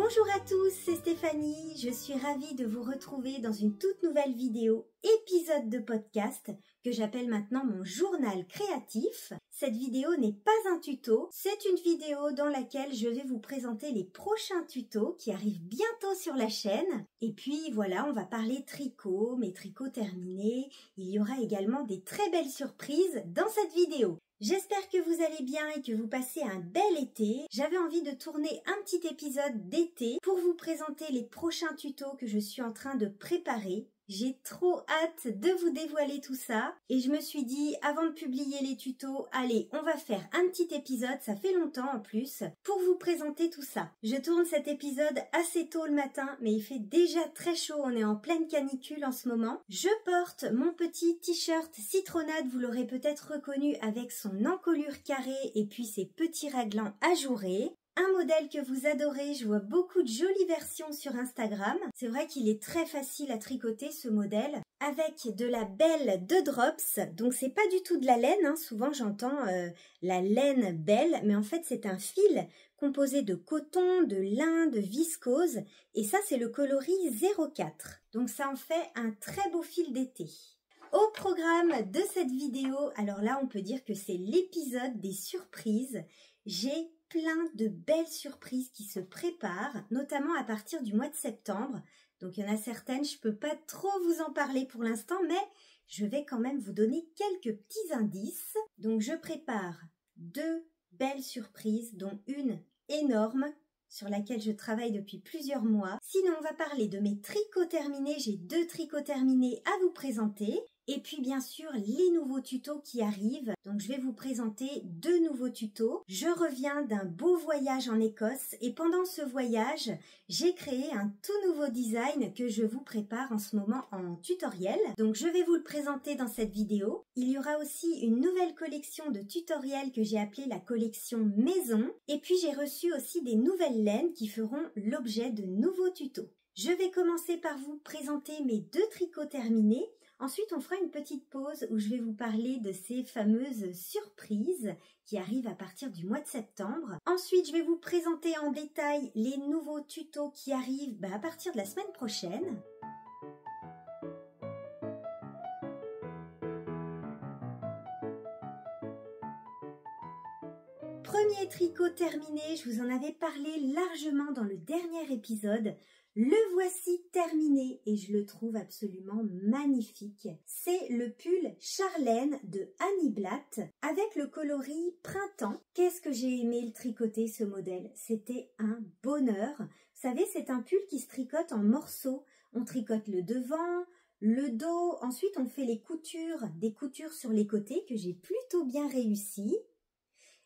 Bonjour à tous, c'est Stéphanie, je suis ravie de vous retrouver dans une toute nouvelle vidéo, épisode de podcast, que j'appelle maintenant mon journal créatif. Cette vidéo n'est pas un tuto, c'est une vidéo dans laquelle je vais vous présenter les prochains tutos qui arrivent bientôt sur la chaîne. Et puis voilà, on va parler tricot, mes tricots terminés. Il y aura également des très belles surprises dans cette vidéo. J'espère que vous allez bien et que vous passez un bel été. J'avais envie de tourner un petit épisode d'été pour vous présenter les prochains tutos que je suis en train de préparer. J'ai trop hâte de vous dévoiler tout ça et je me suis dit avant de publier les tutos, allez, on va faire un petit épisode, ça fait longtemps en plus, pour vous présenter tout ça. Je tourne cet épisode assez tôt le matin, mais il fait déjà très chaud, on est en pleine canicule en ce moment. Je porte mon petit t-shirt citronnade, vous l'aurez peut-être reconnu avec son encolure carrée et puis ses petits raglans ajourés. Un modèle que vous adorez, je vois beaucoup de jolies versions sur Instagram. C'est vrai qu'il est très facile à tricoter ce modèle avec de la belle de Drops. Donc c'est pas du tout de la laine, hein. Souvent j'entends la laine belle, mais en fait c'est un fil composé de coton, de lin, de viscose et ça c'est le coloris 04. Donc ça en fait un très beau fil d'été. Au programme de cette vidéo, alors là on peut dire que c'est l'épisode des surprises. J'ai plein de belles surprises qui se préparent, notamment à partir du mois de septembre. Donc il y en a certaines, je peux pas trop vous en parler pour l'instant, mais je vais quand même vous donner quelques petits indices. Donc je prépare deux belles surprises, dont une énorme, sur laquelle je travaille depuis plusieurs mois. Sinon, on va parler de mes tricots terminés. J'ai deux tricots terminés à vous présenter. Et puis bien sûr les nouveaux tutos qui arrivent, donc je vais vous présenter deux nouveaux tutos. Je reviens d'un beau voyage en Écosse et pendant ce voyage, j'ai créé un tout nouveau design que je vous prépare en ce moment en tutoriel. Donc je vais vous le présenter dans cette vidéo. Il y aura aussi une nouvelle collection de tutoriels que j'ai appelée la collection maison. Et puis j'ai reçu aussi des nouvelles laines qui feront l'objet de nouveaux tutos. Je vais commencer par vous présenter mes deux tricots terminés. Ensuite, on fera une petite pause où je vais vous parler de ces fameuses surprises qui arrivent à partir du mois de septembre. Ensuite, je vais vous présenter en détail les nouveaux tutos qui arrivent à partir de la semaine prochaine. Premier tricot terminé, je vous en avais parlé largement dans le dernier épisode. Le voici terminé et je le trouve absolument magnifique. C'est le pull Charlène de Annie Blatt avec le coloris printemps. Qu'est-ce que j'ai aimé le tricoter ce modèle. C'était un bonheur. Vous savez, c'est un pull qui se tricote en morceaux. On tricote le devant, le dos, ensuite on fait les coutures, des coutures sur les côtés que j'ai plutôt bien réussi.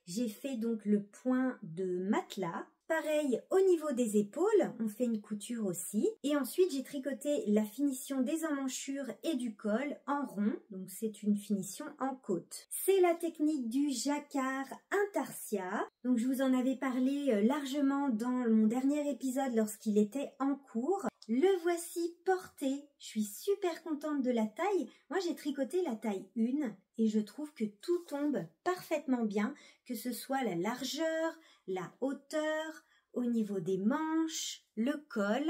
J'ai fait donc le point de matelas. Pareil, au niveau des épaules, on fait une couture aussi. Et ensuite, j'ai tricoté la finition des emmanchures et du col en rond. Donc, c'est une finition en côte. C'est la technique du jacquard intarsia. Donc, je vous en avais parlé largement dans mon dernier épisode lorsqu'il était en cours. Le voici porté. Je suis super contente de la taille. Moi, j'ai tricoté la taille 1 et je trouve que tout tombe parfaitement bien, que ce soit la largeur, la hauteur, au niveau des manches, le col,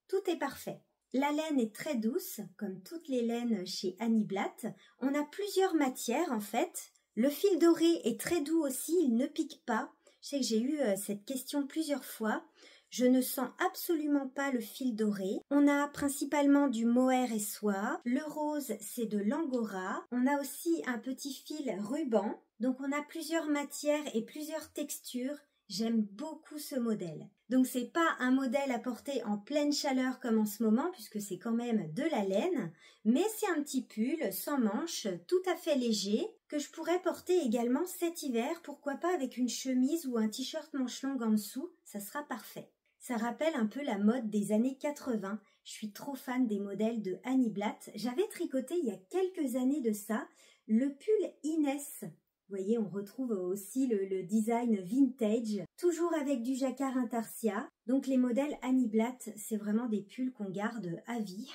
tout est parfait. La laine est très douce, comme toutes les laines chez Annie Blatt. On a plusieurs matières en fait. Le fil doré est très doux aussi, il ne pique pas. Je sais que j'ai eu cette question plusieurs fois. Je ne sens absolument pas le fil doré. On a principalement du mohair et soie. Le rose, c'est de l'angora. On a aussi un petit fil ruban. Donc on a plusieurs matières et plusieurs textures. J'aime beaucoup ce modèle. Donc c'est pas un modèle à porter en pleine chaleur comme en ce moment puisque c'est quand même de la laine, mais c'est un petit pull sans manches tout à fait léger que je pourrais porter également cet hiver, pourquoi pas avec une chemise ou un t-shirt manche longue en dessous, ça sera parfait. Ça rappelle un peu la mode des années 80. Je suis trop fan des modèles de Annie Blatt. J'avais tricoté il y a quelques années de ça le pull Inès. Vous voyez, on retrouve aussi le design vintage, toujours avec du jacquard intarsia. Donc les modèles Annie Blatt, c'est vraiment des pulls qu'on garde à vie.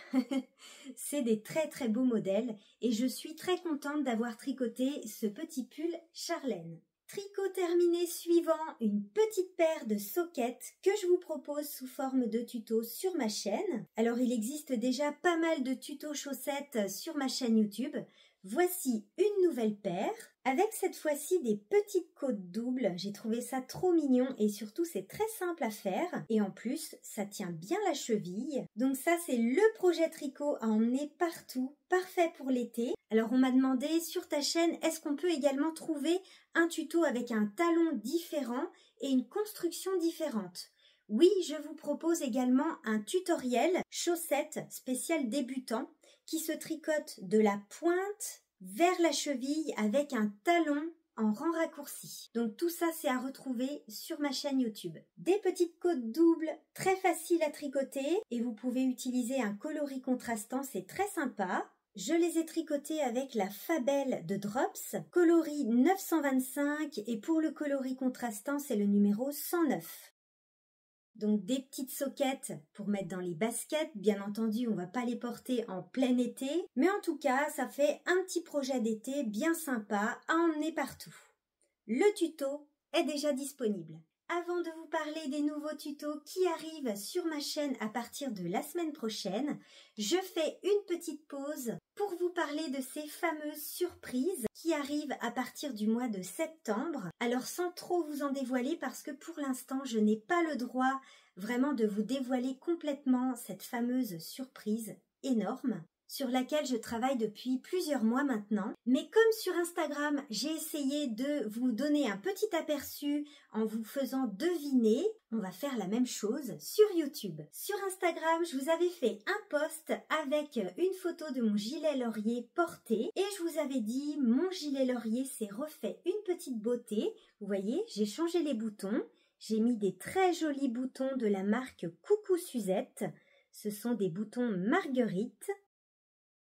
C'est des très très beaux modèles et je suis très contente d'avoir tricoté ce petit pull Charlène. Tricot terminé suivant, une petite paire de soquettes que je vous propose sous forme de tuto sur ma chaîne. Alors il existe déjà pas mal de tutos chaussettes sur ma chaîne YouTube. Voici une nouvelle paire avec cette fois-ci des petites côtes doubles. J'ai trouvé ça trop mignon et surtout c'est très simple à faire et en plus ça tient bien la cheville. Donc ça c'est le projet tricot à emmener partout, parfait pour l'été. Alors on m'a demandé sur ta chaîne, est-ce qu'on peut également trouver un tuto avec un talon différent et une construction différente? Oui, je vous propose également un tutoriel chaussettes spécial débutant qui se tricote de la pointe vers la cheville avec un talon en rang raccourci. Donc tout ça c'est à retrouver sur ma chaîne YouTube. Des petites côtes doubles très faciles à tricoter et vous pouvez utiliser un coloris contrastant, c'est très sympa. Je les ai tricotées avec la Fabelle de Drops, coloris 925 et pour le coloris contrastant c'est le numéro 109. Donc des petites soquettes pour mettre dans les baskets, bien entendu on va pas les porter en plein été, mais en tout cas ça fait un petit projet d'été bien sympa à emmener partout. Le tuto est déjà disponible. Avant de vous parler des nouveaux tutos qui arrivent sur ma chaîne à partir de la semaine prochaine, je fais une petite pause pour vous parler de ces fameuses surprises qui arrivent à partir du mois de septembre. Alors sans trop vous en dévoiler parce que pour l'instant je n'ai pas le droit vraiment de vous dévoiler complètement cette fameuse surprise énorme sur laquelle je travaille depuis plusieurs mois maintenant. Mais comme sur Instagram, j'ai essayé de vous donner un petit aperçu en vous faisant deviner, on va faire la même chose sur YouTube. Sur Instagram, je vous avais fait un post avec une photo de mon gilet laurier porté et je vous avais dit mon gilet laurier s'est refait une petite beauté. Vous voyez, j'ai changé les boutons, j'ai mis des très jolis boutons de la marque Coucou Suzette. Ce sont des boutons Marguerite.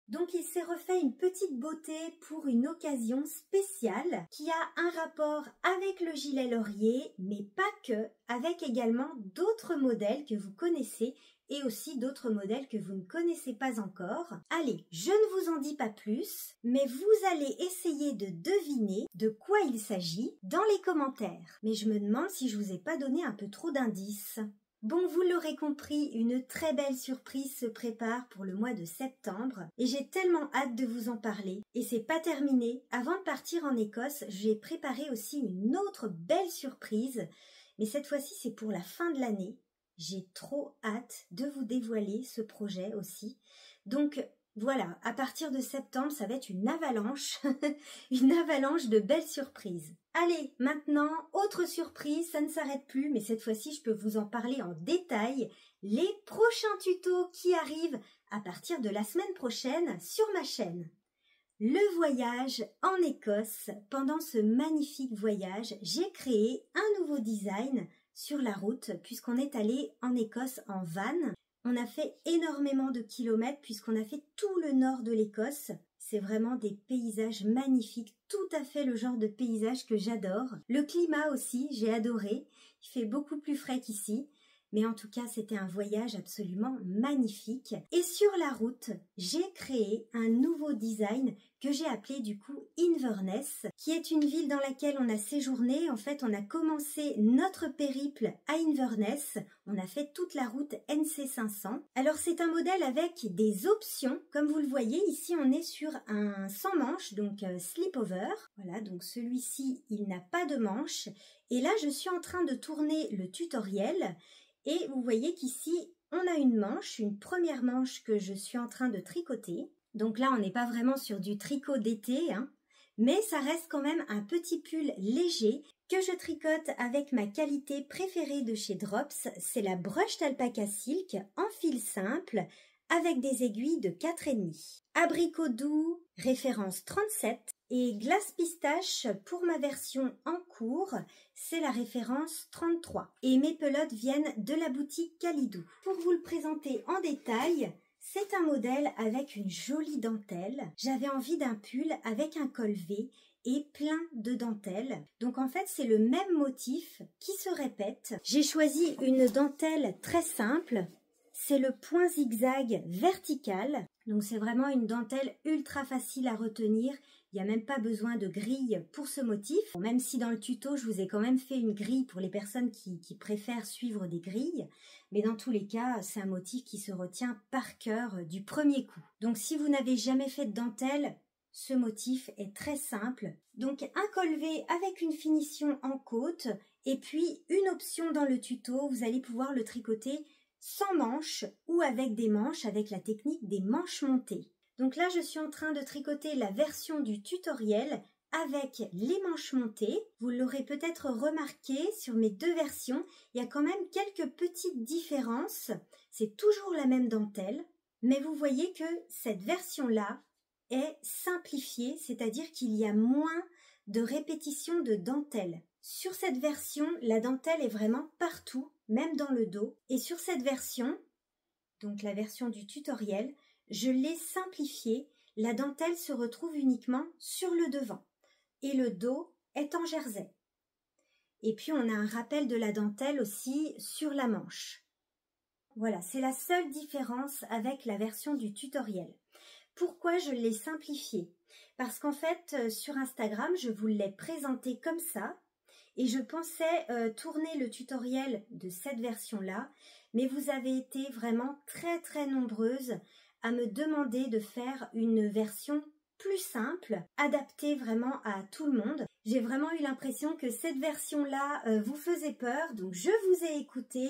Donc il s'est refait une petite beauté pour une occasion spéciale qui a un rapport avec le gilet laurier, mais pas que, avec également d'autres modèles que vous connaissez et aussi d'autres modèles que vous ne connaissez pas encore. Allez, je ne vous en dis pas plus, mais vous allez essayer de deviner de quoi il s'agit dans les commentaires. Mais je me demande si je vous ai pas donné un peu trop d'indices. Bon, vous l'aurez compris, une très belle surprise se prépare pour le mois de septembre et j'ai tellement hâte de vous en parler. Et c'est pas terminé. Avant de partir en Écosse, j'ai préparé aussi une autre belle surprise, mais cette fois-ci c'est pour la fin de l'année. J'ai trop hâte de vous dévoiler ce projet aussi. Donc voilà, à partir de septembre, ça va être une avalanche, une avalanche de belles surprises. Allez, maintenant, autre surprise, ça ne s'arrête plus, mais cette fois-ci, je peux vous en parler en détail. Les prochains tutos qui arrivent à partir de la semaine prochaine sur ma chaîne. Le voyage en Écosse. Pendant ce magnifique voyage, j'ai créé un nouveau design sur la route puisqu'on est allé en Écosse en van. On a fait énormément de kilomètres puisqu'on a fait tout le nord de l'Écosse. C'est vraiment des paysages magnifiques, tout à fait le genre de paysage que j'adore. Le climat aussi, j'ai adoré. Il fait beaucoup plus frais qu'ici. Mais en tout cas, c'était un voyage absolument magnifique. Et sur la route, j'ai créé un nouveau design que j'ai appelé du coup Inverness, qui est une ville dans laquelle on a séjourné. En fait, on a commencé notre périple à Inverness. On a fait toute la route NC 500. Alors, c'est un modèle avec des options. Comme vous le voyez, ici, on est sur un sans manche, donc slip-over. Voilà, donc celui-ci, il n'a pas de manche. Et là, je suis en train de tourner le tutoriel. Et vous voyez qu'ici, on a une manche, une première manche que je suis en train de tricoter. Donc là, on n'est pas vraiment sur du tricot d'été, hein, mais ça reste quand même un petit pull léger que je tricote avec ma qualité préférée de chez Drops. C'est la Brushed Alpaca Silk en fil simple avec des aiguilles de 4,5. Abricot doux, référence 37. Et glace pistache, pour ma version en cours, c'est la référence 33. Et mes pelotes viennent de la boutique Calidou. Pour vous le présenter en détail, c'est un modèle avec une jolie dentelle. J'avais envie d'un pull avec un col V et plein de dentelles. Donc en fait, c'est le même motif qui se répète. J'ai choisi une dentelle très simple. C'est le point zigzag vertical. Donc c'est vraiment une dentelle ultra facile à retenir. Il Il n'y a même pas besoin de grille pour ce motif, même si dans le tuto, je vous ai quand même fait une grille pour les personnes qui préfèrent suivre des grilles. Mais dans tous les cas, c'est un motif qui se retient par cœur du premier coup. Donc si vous n'avez jamais fait de dentelle, ce motif est très simple. Donc un col V avec une finition en côte et puis une option dans le tuto, vous allez pouvoir le tricoter sans manches ou avec des manches avec la technique des manches montées. Donc là, je suis en train de tricoter la version du tutoriel avec les manches montées. Vous l'aurez peut-être remarqué sur mes deux versions, il y a quand même quelques petites différences. C'est toujours la même dentelle, mais vous voyez que cette version-là est simplifiée, c'est-à-dire qu'il y a moins de répétitions de dentelle. Sur cette version, la dentelle est vraiment partout, même dans le dos. Et sur cette version, donc la version du tutoriel, je l'ai simplifiée. La dentelle se retrouve uniquement sur le devant. Et le dos est en jersey. Et puis on a un rappel de la dentelle aussi sur la manche. Voilà, c'est la seule différence avec la version du tutoriel. Pourquoi je l'ai simplifiée? Parce qu'en fait, sur Instagram, je vous l'ai présenté comme ça. Et je pensais tourner le tutoriel de cette version-là, mais vous avez été vraiment très nombreuses à me demander de faire une version plus simple, adaptée vraiment à tout le monde. J'ai vraiment eu l'impression que cette version-là vous faisait peur, donc je vous ai écouté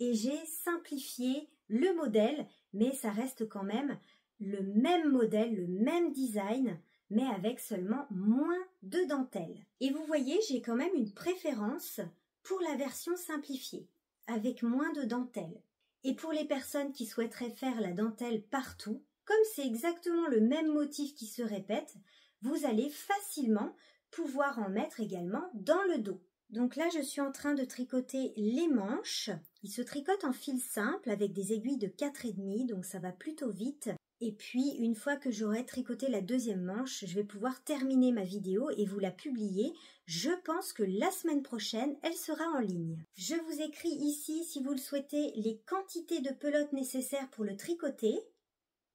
et j'ai simplifié le modèle, mais ça reste quand même le même modèle, le même design, mais avec seulement moins de dentelle. Et vous voyez, j'ai quand même une préférence pour la version simplifiée, avec moins de dentelle. Et pour les personnes qui souhaiteraient faire la dentelle partout, comme c'est exactement le même motif qui se répète, vous allez facilement pouvoir en mettre également dans le dos. Donc là, je suis en train de tricoter les manches. Ils se tricotent en fil simple avec des aiguilles de 4,5, donc ça va plutôt vite. Et puis, une fois que j'aurai tricoté la deuxième manche, je vais pouvoir terminer ma vidéo et vous la publier. Je pense que la semaine prochaine, elle sera en ligne. Je vous écris ici, si vous le souhaitez, les quantités de pelotes nécessaires pour le tricoter.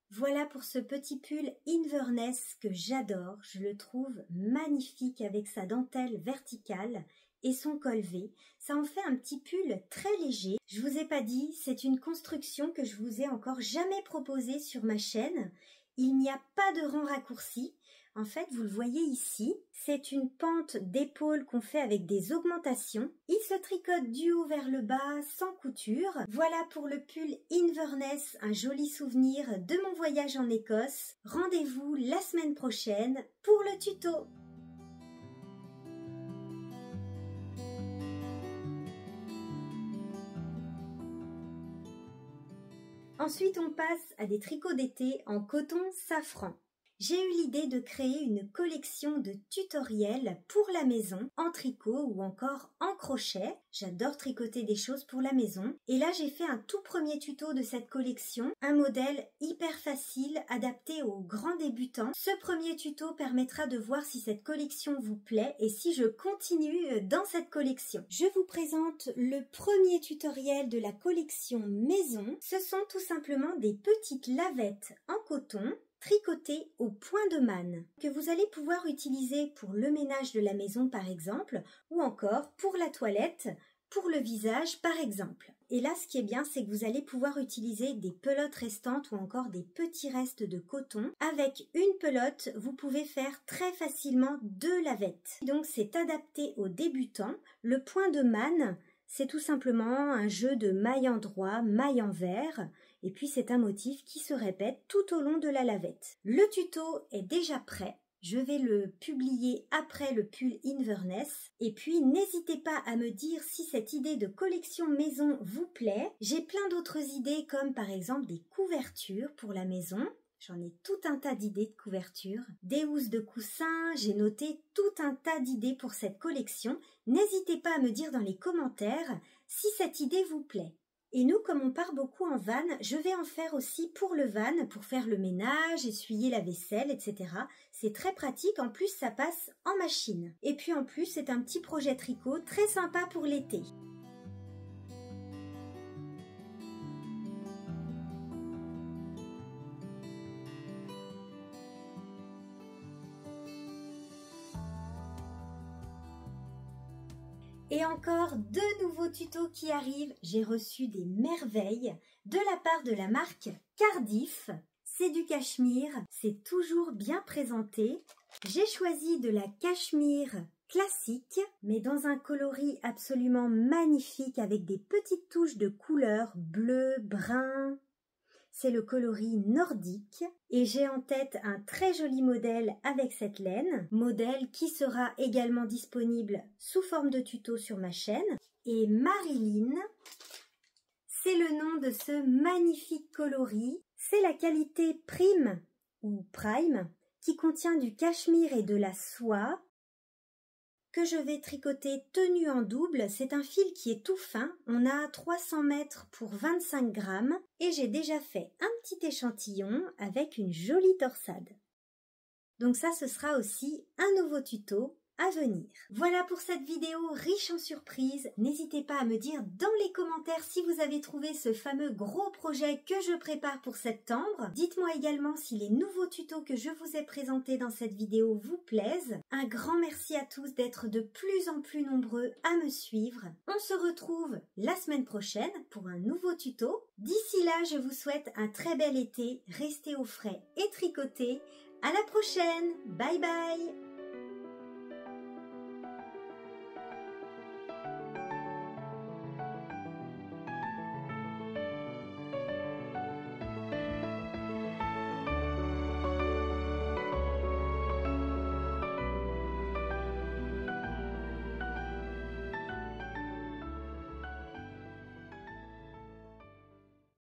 Voilà pour ce petit pull Inverness que j'adore. Je le trouve magnifique avec sa dentelle verticale et son col V. Ça en fait un petit pull très léger. Je vous ai pas dit, c'est une construction que je vous ai encore jamais proposée sur ma chaîne. Il n'y a pas de rang raccourci. En fait, vous le voyez ici, c'est une pente d'épaule qu'on fait avec des augmentations. Il se tricote du haut vers le bas, sans couture. Voilà pour le pull Inverness, un joli souvenir de mon voyage en Écosse. Rendez-vous la semaine prochaine pour le tuto. Ensuite, on passe à des tricots d'été en coton safran. J'ai eu l'idée de créer une collection de tutoriels pour la maison, en tricot ou encore en crochet. J'adore tricoter des choses pour la maison. Et là, j'ai fait un tout premier tuto de cette collection, un modèle hyper facile, adapté aux grands débutants. Ce premier tuto permettra de voir si cette collection vous plaît et si je continue dans cette collection. Je vous présente le premier tutoriel de la collection maison. Ce sont tout simplement des petites lavettes en coton tricotées au point de manne que vous allez pouvoir utiliser pour le ménage de la maison par exemple ou encore pour la toilette, pour le visage par exemple. Et là ce qui est bien c'est que vous allez pouvoir utiliser des pelotes restantes ou encore des petits restes de coton. Avec une pelote vous pouvez faire très facilement 2 lavettes. Donc c'est adapté aux débutants. Le point de manne c'est tout simplement un jeu de maille endroit, maille envers. Et puis c'est un motif qui se répète tout au long de la lavette. Le tuto est déjà prêt. Je vais le publier après le pull Inverness. Et puis n'hésitez pas à me dire si cette idée de collection maison vous plaît. J'ai plein d'autres idées comme par exemple des couvertures pour la maison. J'en ai tout un tas d'idées de couvertures. Des housses de coussins, j'ai noté tout un tas d'idées pour cette collection. N'hésitez pas à me dire dans les commentaires si cette idée vous plaît. Et nous, comme on part beaucoup en van, je vais en faire aussi pour le van, pour faire le ménage, essuyer la vaisselle, etc. C'est très pratique, en plus ça passe en machine. Et puis en plus, c'est un petit projet tricot très sympa pour l'été. Et encore 2 nouveaux tutos qui arrivent. J'ai reçu des merveilles de la part de la marque Cardif. C'est du cachemire, c'est toujours bien présenté. J'ai choisi de la cachemire classique, mais dans un coloris absolument magnifique avec des petites touches de couleurs bleu, brun. C'est le coloris nordique et j'ai en tête un très joli modèle avec cette laine, modèle qui sera également disponible sous forme de tuto sur ma chaîne. Et Marilyn, c'est le nom de ce magnifique coloris. C'est la qualité prime ou prime qui contient du cachemire et de la soie que je vais tricoter tenue en double. C'est un fil qui est tout fin. On a 300 mètres pour 25 grammes et j'ai déjà fait un petit échantillon avec une jolie torsade. Donc ça, ce sera aussi un nouveau tuto à venir. Voilà pour cette vidéo riche en surprises. N'hésitez pas à me dire dans les commentaires si vous avez trouvé ce fameux gros projet que je prépare pour septembre. Dites-moi également si les nouveaux tutos que je vous ai présentés dans cette vidéo vous plaisent. Un grand merci à tous d'être de plus en plus nombreux à me suivre. On se retrouve la semaine prochaine pour un nouveau tuto. D'ici là, je vous souhaite un très bel été. Restez au frais et tricotez. À la prochaine. Bye bye.